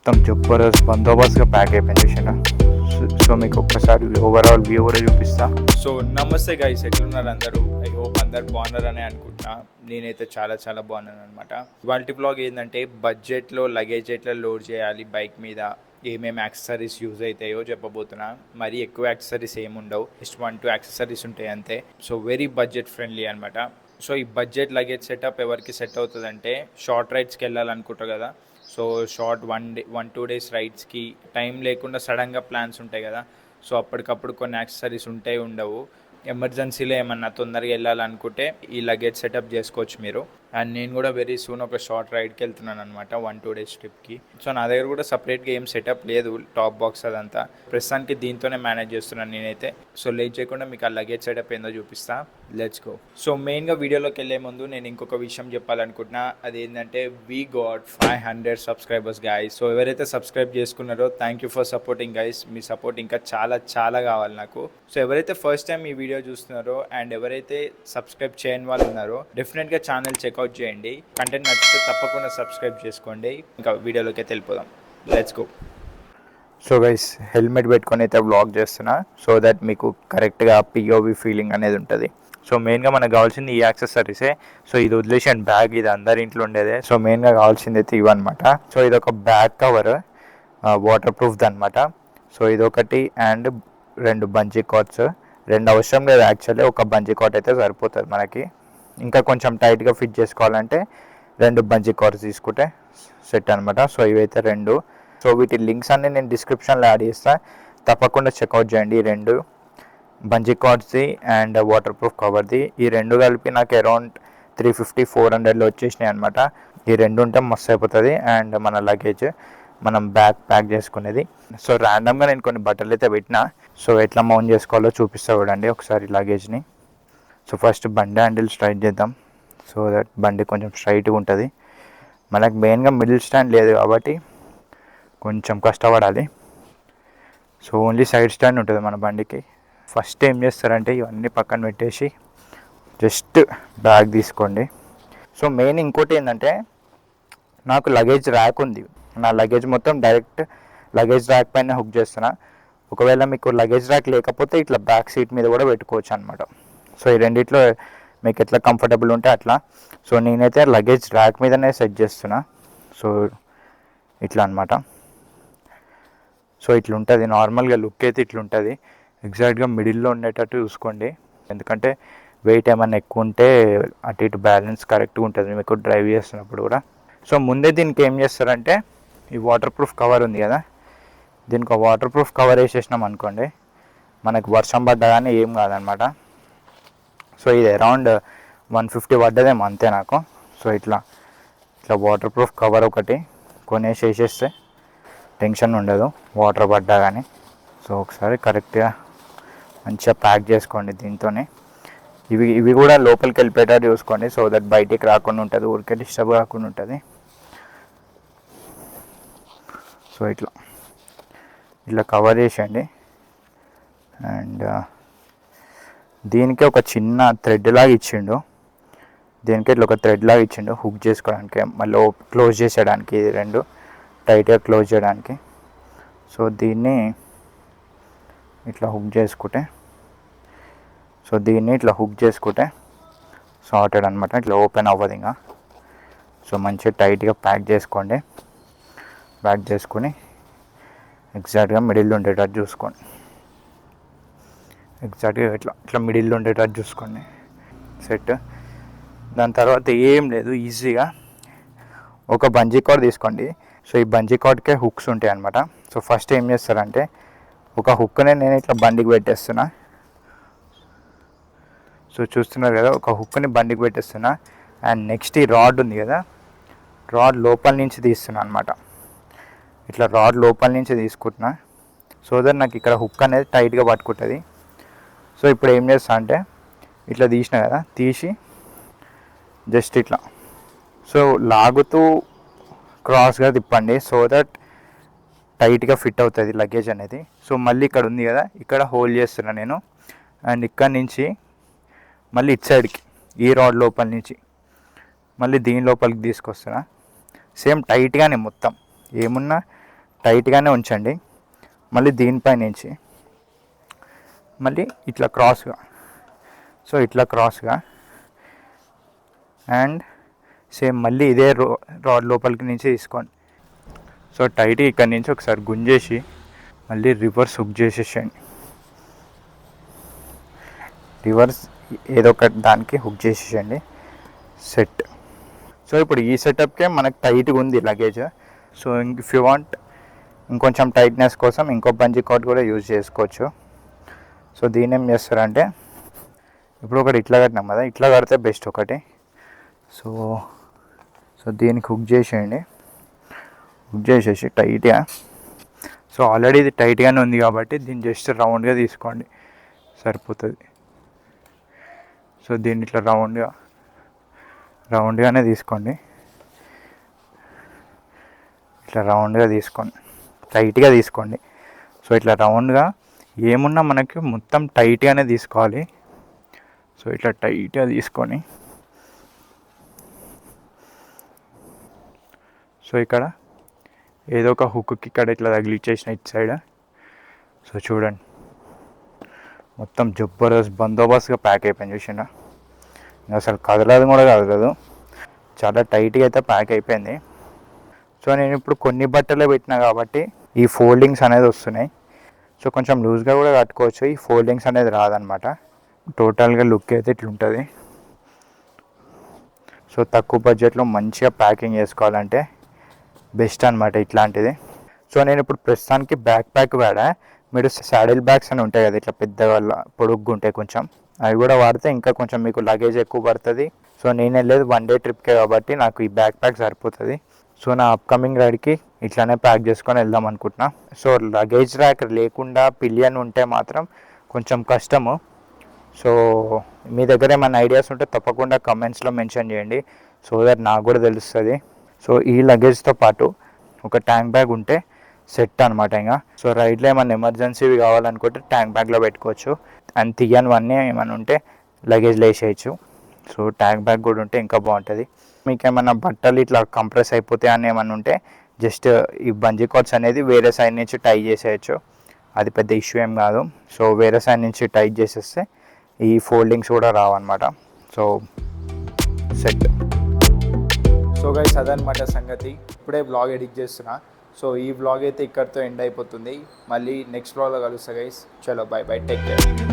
మొత్తం జబర్దస్త్ బందోబస్తుగా ప్యాక్ అయిపోయింది చూసినా. సో మీకు ఒక్కసారి ఓవరాల్ వ్యూ కూడా చూపిస్తా. సో నమస్తే గైస్, ఎట్లున్నారు అందరూ? ఐ హోప్ అందరు బాగున్నారని అనుకుంటున్నా. నేనైతే చాలా చాలా బాగున్నాను అనమాట. ఇవాల్టి బ్లాగ్ ఏంటంటే బడ్జెట్లో లగేజ్ ఎట్లా లోడ్ చేయాలి బైక్ మీద, ఏమేమి యాక్సెసరీస్ యూజ్ అవుతాయో చెప్పబోతున్నా. మరీ ఎక్కువ యాక్సెసరీస్ ఏమి ఉండవు, జస్ట్ 1-2 యాక్సెసరీస్ ఉంటాయి అంతే. సో వెరీ బడ్జెట్ ఫ్రెండ్లీ అనమాట. సో ఈ బడ్జెట్ లగేజ్ సెటప్ ఎవరికి సెట్ అవుతుందంటే షార్ట్ రైడ్స్కి వెళ్ళాలనుకుంటారు కదా. సో షార్ట్ 1-2 డేస్ రైడ్స్కి టైం లేకుండా సడన్గా ప్లాన్స్ ఉంటాయి కదా. సో అప్పటికప్పుడు కొన్ని యాక్సెసరీస్ ఉంటాయి ఉండవు. ఎమర్జెన్సీలో ఏమన్నా తొందరగా వెళ్ళాలనుకుంటే ఈ లగేజ్ సెటప్ చేసుకోవచ్చు మీరు. అండ్ నేను కూడా వెరీ సూన్ ఒక షార్ట్ రైడ్కి వెళ్తున్నాను అనమాట, 1-2 డేస్ ట్రిప్కి. సో నా దగ్గర కూడా సపరేట్గా ఏం సెటప్ లేదు, టాప్ బాక్స్ అదంతా. ప్రస్తుతానికి దీంతోనే మేనేజ్ చేస్తున్నాను నేనైతే. సో లేట్ చేయకుండా మీకు ఆ లగేజ్ సెటప్ ఏందో చూపిస్తా. Let's go. సో మెయిన్గా వీడియోలోకి వెళ్ళే ముందు నేను ఇంకొక విషయం చెప్పాలనుకుంటున్నా. అదేంటంటే we got 500 subscribers guys. So ఎవరైతే సబ్స్క్రైబ్ చేసుకున్నారో thank you for supporting guys. Me support ఇంకా చాలా చాలా కావాలి నాకు. సో ఎవరైతే ఫస్ట్ టైం ఈ వీడియో చూస్తున్నారో అండ్ ఎవరైతే సబ్స్క్రైబ్ చేయని వాళ్ళు ఉన్నారో డెఫినెట్గా ఛానల్ చెక్అవుట్ చేయండి. కంటెంట్ నచ్చితే తప్పకుండా సబ్స్క్రైబ్ చేసుకోండి. ఇంకా వీడియోలోకి అయితే వెళ్ళిపోదాం. Let's go. So guys helmet పెట్టుకొని అయితే వ్లాగ్ చేస్తున్నా, సో దట్ మీకు కరెక్ట్గా పిఓవి ఫీలింగ్ అనేది ఉంటుంది. సో మెయిన్గా మనకు కావాల్సింది ఈ యాక్సెసరీసే. సో ఇది వదిలేసాను బ్యాగ్, ఇది అందరి ఇంట్లో ఉండేదే. సో మెయిన్గా కావాల్సింది అయితే ఇవన్నమాట. సో ఇది ఒక బ్యాక్ కవర్, వాటర్ ప్రూఫ్ది అనమాట. సో ఇదొకటి అండ్ 2 బంజీ కార్డ్స్. 2 అవసరం లేదు యాక్చువల్లీ, ఒక బంజీ కార్డ్ అయితే సరిపోతుంది మనకి. ఇంకా కొంచెం టైట్గా ఫిట్ చేసుకోవాలంటే 2 బంజీ కార్డ్స్ తీసుకుంటే సెట్ అనమాట. సో ఇవైతే 2. సో వీటి లింక్స్ అన్నీ నేను డిస్క్రిప్షన్లో యాడ్ చేస్తాను, తప్పకుండా చెక్అవుట్ చేయండి. ఈ 2 బంజీ కార్డ్స్ది అండ్ వాటర్ ప్రూఫ్ కవర్ది, ఈ 2 కలిపి నాకు అరౌండ్ 350-400లో వచ్చేసినాయి అనమాట. ఈ 2 ఉంటే మస్తు అయిపోతుంది అండ్ మన లగేజ్ మనం బ్యాగ్ ప్యాక్ చేసుకునేది. సో ర్యాండమ్గా నేను కొన్ని బట్టలు అయితే పెట్టినా. సో ఎట్లా మౌంట్ చేసుకోవాలో చూపిస్తా చూడండి ఒకసారి లగేజ్ని. సో ఫస్ట్ బండి హ్యాండిల్ స్ట్రైట్ చేద్దాం, సో దట్ బండి కొంచెం స్ట్రైట్గా ఉంటుంది. మనకు మెయిన్గా మిడిల్ స్టాండ్ లేదు కాబట్టి కొంచెం కష్టపడాలి. సో ఓన్లీ సైడ్ స్టాండ్ ఉంటుంది మన బండికి. ఫస్ట్ ఏం చేస్తారంటే ఇవన్నీ పక్కన పెట్టేసి జస్ట్ బ్యాగ్ తీసుకోండి. సో మెయిన్ ఇంకోటి ఏంటంటే నాకు లగేజ్ ర్యాక్ ఉంది, నా లగేజ్ మొత్తం డైరెక్ట్ లగేజ్ ర్యాక్ పైన హుక్ చేస్తున్నా. ఒకవేళ మీకు లగేజ్ ర్యాక్ లేకపోతే ఇట్లా బ్యాక్ సీట్ మీద కూడా పెట్టుకోవచ్చు అనమాట. సో ఈ రెండిట్లో మీకు ఎట్లా కంఫర్టబుల్ ఉంటే అట్లా. సో నేనైతే లగేజ్ ర్యాక్ మీదనే సెట్ చేస్తున్నా. సో ఇట్లా అనమాట. సో ఇట్లా ఉంటుంది నార్మల్గా లుక్ అయితే ఇట్లా ఉంటుంది. ఎగ్జాక్ట్గా మిడిల్లో ఉండేటట్టు చూసుకోండి, ఎందుకంటే వెయిట్ ఏమైనా ఎక్కువ ఉంటే అటు ఇటు బ్యాలెన్స్ కరెక్ట్గా ఉంటుంది మీకు డ్రైవ్ చేస్తున్నప్పుడు కూడా. సో ముందే దీనికి ఏం చేస్తారంటే ఈ వాటర్ ప్రూఫ్ కవర్ ఉంది కదా, దీనికి ఒక వాటర్ ప్రూఫ్ కవర్ వేసేసినాం అనుకోండి, మనకు వర్షం పడ్డా కానీ ఏం కాదనమాట. సో ఇది అరౌండ్ 150 పడ్డదేమో అంతే నాకు. సో ఇట్లా వాటర్ ప్రూఫ్ కవర్ ఒకటి కొనేసి వేసేస్తే టెన్షన్ ఉండదు వాటర్ పడ్డా కానీ. సో ఒకసారి కరెక్ట్గా మంచిగా ప్యాక్ చేసుకోండి దీంతోనే. ఇవి కూడా లోపలికి వెళ్ళిపోయేటట్టు చూసుకోండి, సో దట్ బయటికి రాకుండా ఉంటుంది, ఊరికే డిస్టర్బ్ కాకుండా ఉంటుంది. సో ఇట్లా కవర్ చేసేయండి. అండ్ దీనికి ఒక చిన్న థ్రెడ్ లాగా ఇచ్చిండు, దీనికి ఇట్లా ఒక థ్రెడ్ లాగా ఇచ్చిండు హుక్ చేసుకోవడానికి, మళ్ళీ క్లోజ్ చేసేయడానికి, ఇది 2 టైట్గా క్లోజ్ చేయడానికి. సో దీన్ని ఇట్లా హుక్ చేసుకుంటే సార్టెడ్ అనమాట, ఇట్లా ఓపెన్ అవ్వదు ఇంకా. సో మంచిగా టైట్గా ప్యాక్ చేసుకోండి. ప్యాక్ చేసుకుని ఎగ్జాక్ట్గా మిడిల్లో ఉండేటట్టు చూసుకోండి. ఎగ్జాక్ట్గా ఇట్లా మిడిల్లో ఉండేటట్టు చూసుకోండి. సెట్. దాని తర్వాత ఏం లేదు, ఈజీగా ఒక బంజీ కార్డ్ తీసుకోండి. సో ఈ బంజీ కార్డ్కే హుక్స్ ఉంటాయి అనమాట. సో ఫస్ట్ ఏం చేస్తారంటే ఒక హుక్నే నేను ఇట్లా బండికి పెట్టేస్తున్నా. సో చూస్తున్నారు కదా, ఒక హుక్ని బండికి పెట్టేస్తున్నా. అండ్ నెక్స్ట్ ఈ రాడ్ ఉంది కదా, రాడ్ లోపల నుంచి తీస్తున్నా అనమాట. ఇట్లా రాడ్ లోపల నుంచి తీసుకుంటున్నా, సో దట్ నాకు ఇక్కడ హుక్ అనేది టైట్గా పట్టుకుంటుంది. సో ఇప్పుడు ఏం చేస్తా అంటే ఇట్లా తీసిన కదా, తీసి జస్ట్ ఇట్లా సో లాగుతూ క్రాస్గా తిప్పండి, సో దట్ టైట్గా ఫిట్ అవుతుంది లగేజ్ అనేది. సో మళ్ళీ ఇక్కడ ఉంది కదా, ఇక్కడ హోల్డ్ చేస్తున్నా నేను. అండ్ ఇక్కడ నుంచి మళ్ళీ ఇటు సైడ్కి ఈ రాడ్ లోపల నుంచి మళ్ళీ దీని లోపలికి తీసుకొస్తున్నా. సేమ్ టైట్గానే మొత్తం ఏమున్నా టైట్గానే ఉంచండి. మళ్ళీ దీనిపై నుంచి మళ్ళీ ఇట్లా క్రాస్గా, సో ఇట్లా క్రాస్గా, అండ్ సేమ్ మళ్ళీ ఇదే రాడ్ లోపలికి నుంచి తీసుకోండి. సో టైట్ ఇక్కడ నుంచి ఒకసారి గుంజేసి మళ్ళీ రివర్స్ హుక్ చేసేసేయండి. రివర్స్ ఏదో ఒక దానికి హుక్ చేసేసేయండి. సెట్. సో ఇప్పుడు ఈ సెటప్కే మనకు టైట్గా ఉంది luggage. So if you want ఇంకొంచెం టైట్నెస్ కోసం ఇంకో బంజీ కార్డ్ కూడా యూజ్ చేసుకోవచ్చు. సో దీని ఏం చేస్తారంటే, ఇప్పుడు ఒకటి ఇట్లా కట్టినాం కదా, ఇట్లా కడితే బెస్ట్ ఒకటి. సో సో దీనికి హుక్ చేసేయండి. హుక్ చేసేసి టైట్గా, సో ఆల్రెడీ ఇది టైట్గానే ఉంది కాబట్టి దీన్ని జస్ట్ రౌండ్గా తీసుకోండి, సరిపోతుంది. సో దీన్ని ఇట్లా రౌండ్గానే తీసుకోండి. ఇట్లా రౌండ్గా తీసుకోండి, టైట్గా తీసుకోండి. సో ఇట్లా రౌండ్గా ఏమున్నా మనకి మొత్తం టైట్గానే తీసుకోవాలి. సో ఇట్లా టైట్గా తీసుకొని, సో ఇక్కడ ఏదో ఒక హుక్కి ఇక్కడ ఇట్లా తగిలిచ్చేసిన ఇటు సైడ్. సో చూడండి, మొత్తం జబర్దస్త్ బందోబస్తుగా ప్యాక్ అయిపోయింది. చూసినా అసలు కదలదు కూడా కదలదు, చాలా టైట్గా అయితే ప్యాక్ అయిపోయింది. సో నేను ఇప్పుడు కొన్ని బట్టలే పెట్టినా కాబట్టి ఈ ఫోల్డింగ్స్ అనేది వస్తున్నాయి. సో కొంచెం లూజ్గా కూడా కట్టుకోవచ్చు, ఈ ఫోల్డింగ్స్ అనేది రాదనమాట. టోటల్గా లుక్ అయితే ఇట్లుంటుంది. సో తక్కువ బడ్జెట్లో మంచిగా ప్యాకింగ్ చేసుకోవాలంటే బెస్ట్ అనమాట ఇట్లాంటిది. సో నేను ఇప్పుడు ప్రస్తుతానికి బ్యాక్ ప్యాక్ వాడా. మీరు సాడిల్ బ్యాగ్స్ అని ఉంటాయి కదా, ఇట్లా పెద్దగా పొడుగ్గా ఉంటాయి కొంచెం, అవి కూడా వాడితే ఇంకా కొంచెం మీకు లగేజ్ ఎక్కువ పడుతుంది. సో నేను వెళ్ళేది 1 డే ట్రిప్కే కాబట్టి నాకు ఈ బ్యాక్ ప్యాక్ సరిపోతుంది. సో నా అప్కమింగ్ రైడ్కి ఇట్లానే ప్యాక్ చేసుకొని వెళ్దాం అనుకుంటున్నా. సో లగేజ్ ర్యాక్ లేకుండా పిలియన్ ఉంటే మాత్రం కొంచెం కష్టము. సో మీ దగ్గర ఏమైనా ఐడియాస్ ఉంటే తప్పకుండా కమెంట్స్లో మెన్షన్ చేయండి, సో దట్ నాకు కూడా తెలుస్తుంది. సో ఈ లగేజ్తో పాటు ఒక ట్యాంక్ బ్యాగ్ ఉంటే సెట్ అనమాట. ఇంకా సో రైడ్లో ఏమైనా ఎమర్జెన్సీవి కావాలనుకుంటే ట్యాంక్ బ్యాగ్లో పెట్టుకోవచ్చు, అండ్ తీయనివన్నీ ఏమైనా ఉంటే లగేజ్లో వేసేయచ్చు. సో ట్యాంక్ బ్యాగ్ కూడా ఉంటే ఇంకా బాగుంటుంది. మీకు ఏమైనా బట్టలు ఇట్లా కంప్రెస్ అయిపోతాయి అని ఏమైనా ఉంటే జస్ట్ ఈ బంజీ కార్డ్స్ అనేది వేరే సైడ్ నుంచి టై చేసేయచ్చు, అది పెద్ద ఇష్యూ ఏం కాదు. సో వేరే సైడ్ నుంచి టైట్ చేసేస్తే ఈ ఫోల్డింగ్స్ కూడా రావన్నమాట. So set. సో గైస్ అదనమాట సంగతి. ఇప్పుడే వ్లాగ్ ఎడిట్ చేస్తున్నా. సో ఈ వ్లాగ్ అయితే ఇక్కడితో ఎండ్ అయిపోతుంది. మళ్ళీ నెక్స్ట్ వ్లాగ్లో కలుస్తా గైస్. చలో బై బై, టేక్ కేర్.